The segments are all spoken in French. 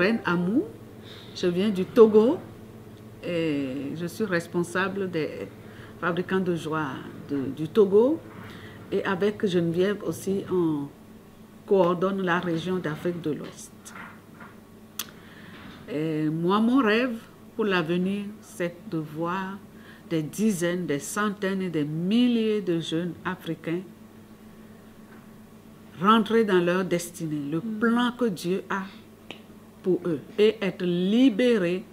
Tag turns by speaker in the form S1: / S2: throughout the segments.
S1: Reine Amou. Je viens du Togo et je suis responsable des fabricants de joie du Togo. Et avec Geneviève aussi, on coordonne la région d'Afrique de l'Ouest. Et moi, mon rêve pour l'avenir, c'est de voir des dizaines, des centaines et des milliers de jeunes Africains rentrer dans leur destinée, le plan que Dieu a pour eux, et être libérés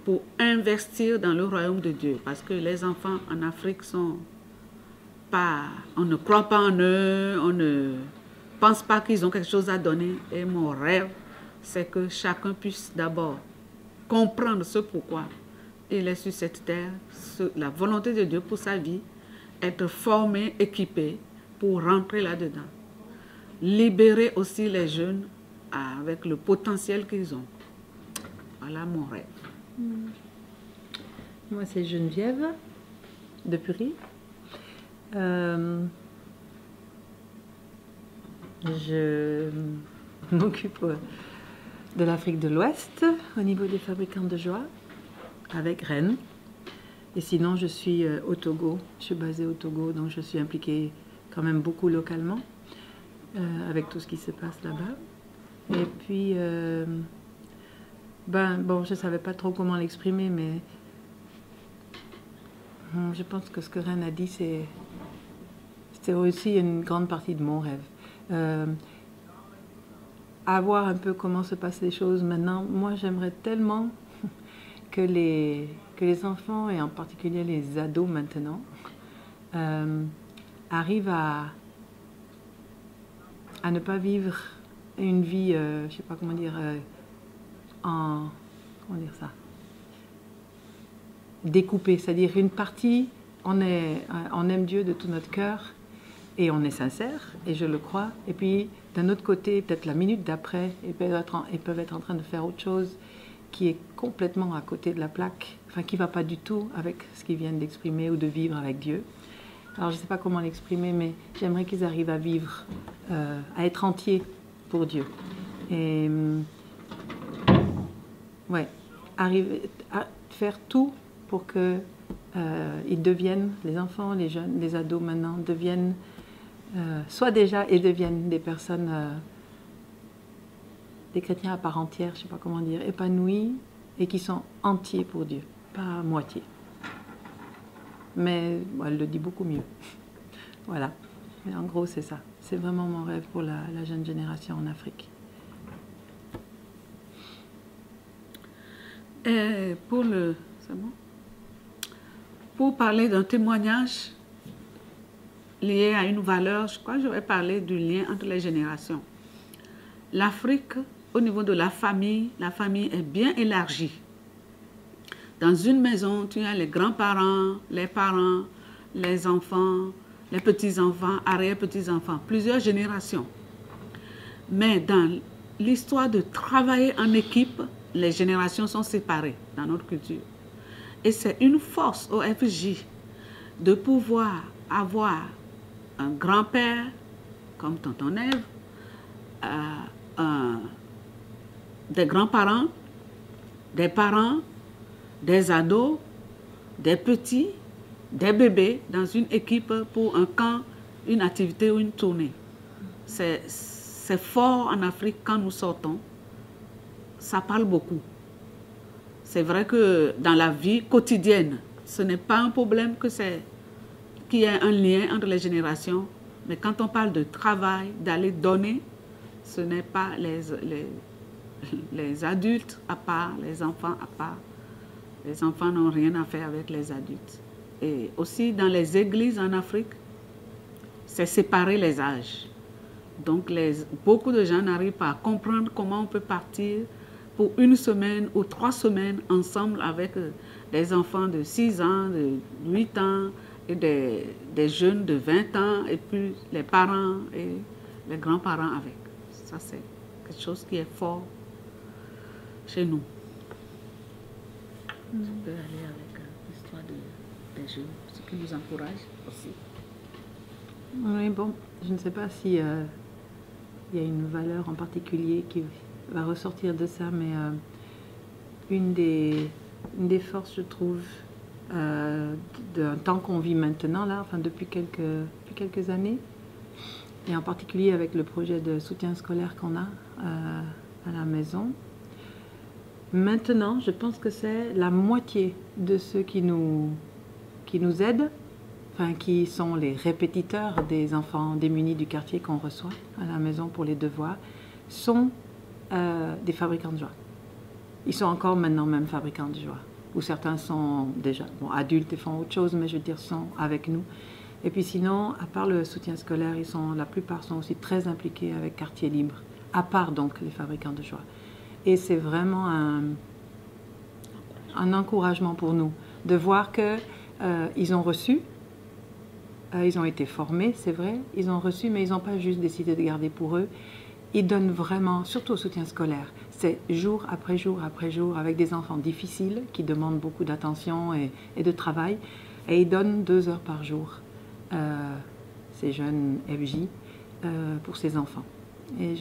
S1: pour investir dans le royaume de Dieu. Parce que les enfants en Afrique sont pas, on ne croit pas en eux, on ne pense pas qu'ils ont quelque chose à donner. Et mon rêve, c'est que chacun puisse d'abord comprendre ce pourquoi il est sur cette terre, la volonté de Dieu pour sa vie, être formé, équipé pour rentrer là-dedans. Libérer aussi les jeunes avec le potentiel qu'ils ont. Voilà mon rêve.
S2: Moi, c'est Geneviève de Purie. Je m'occupe de l'Afrique de l'Ouest au niveau des fabricants de joie avec Rennes. Et sinon, je suis au Togo. Je suis basée au Togo, donc je suis impliquée quand même beaucoup localement avec tout ce qui se passe là-bas. Et puis, bon, je ne savais pas trop comment l'exprimer, mais je pense que ce que Rennes a dit, c'est aussi une grande partie de mon rêve. À voir un peu comment se passent les choses maintenant. Moi, j'aimerais tellement que les enfants, et en particulier les ados maintenant, arrivent à ne pas vivre une vie, je ne sais pas comment dire, comment dire ça, découpée. C'est-à-dire une partie, on aime Dieu de tout notre cœur, et on est sincère, et je le crois. Et puis, d'un autre côté, peut-être la minute d'après, ils peuvent être en train de faire autre chose qui est complètement à côté de la plaque, enfin qui ne va pas du tout avec ce qu'ils viennent d'exprimer ou de vivre avec Dieu. Alors, je ne sais pas comment l'exprimer, mais j'aimerais qu'ils arrivent à vivre, à être entiers pour Dieu. Et, ouais, arriver à faire tout pour que ils deviennent, les enfants, les jeunes, les ados maintenant, deviennent soit déjà et deviennent des personnes, des chrétiens à part entière, je ne sais pas comment dire, épanouis et qui sont entiers pour Dieu, pas à moitié. Mais bon, elle le dit beaucoup mieux. Voilà. Mais en gros, c'est ça. C'est vraiment mon rêve pour la jeune génération en Afrique.
S1: Et c'est bon? Pour parler d'un témoignage lié à une valeur, je crois que je vais parler du lien entre les générations. L'Afrique, au niveau de la famille est bien élargie. Dans une maison, tu as les grands-parents, les parents, les enfants, les petits-enfants, arrière-petits-enfants, plusieurs générations. Mais dans l'histoire de travailler en équipe, les générations sont séparées dans notre culture. Et c'est une force au FJ de pouvoir avoir un grand-père, comme tonton Ève, des grands-parents, des parents, des ados, des petits, des bébés dans une équipe pour un camp, une activité ou une tournée. C'est fort en Afrique quand nous sortons. Ça parle beaucoup. C'est vrai que dans la vie quotidienne, ce n'est pas un problème qu'il y ait un lien entre les générations. Mais quand on parle de travail, d'aller donner, ce n'est pas les adultes à part, les enfants à part. Les enfants n'ont rien à faire avec les adultes. Et aussi dans les églises en Afrique, c'est séparer les âges. Donc beaucoup de gens n'arrivent pas à comprendre comment on peut partir pour une semaine ou 3 semaines ensemble avec des enfants de 6 ans, de 8 ans et des jeunes de 20 ans et puis les parents et les grands-parents avec. Ça, c'est quelque chose qui est fort chez nous. On peut aller avec l'histoire des jeunes, ce qui nous encourage aussi.
S2: Oui, bon, je ne sais pas si il y a une valeur en particulier va ressortir de ça, mais une des forces, je trouve, d'un temps qu'on vit maintenant, là, enfin depuis quelques années, et en particulier avec le projet de soutien scolaire qu'on a à la maison. Maintenant, je pense que c'est la moitié de ceux qui nous aident, enfin qui sont les répétiteurs des enfants démunis du quartier qu'on reçoit à la maison pour les devoirs, sont des fabricants de joie. Ils sont encore maintenant même fabricants de joie, ou certains sont déjà adultes et font autre chose, mais je veux dire, sont avec nous. Et puis sinon, à part le soutien scolaire, la plupart sont aussi très impliqués avec Quartier Libre, à part donc les fabricants de joie. Et c'est vraiment un encouragement pour nous de voir qu'ils ont reçu, ils ont été formés, c'est vrai, ils ont reçu, mais ils n'ont pas juste décidé de garder pour eux. Ils donnent vraiment, surtout au soutien scolaire, c'est jour après jour après jour, avec des enfants difficiles qui demandent beaucoup d'attention et de travail, et ils donnent 2 heures par jour, ces jeunes FJ, pour ces enfants. Et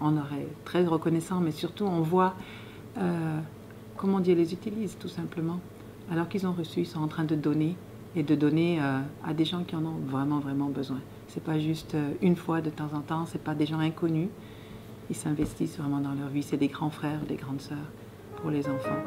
S2: on aurait très reconnaissant, mais surtout on voit comment Dieu les utilise, tout simplement. Alors qu'ils ont reçu, ils sont en train de donner, et de donner à des gens qui en ont vraiment, vraiment besoin. C'est pas juste une fois de temps en temps, c'est pas des gens inconnus. Ils s'investissent vraiment dans leur vie. C'est des grands frères, des grandes sœurs pour les enfants.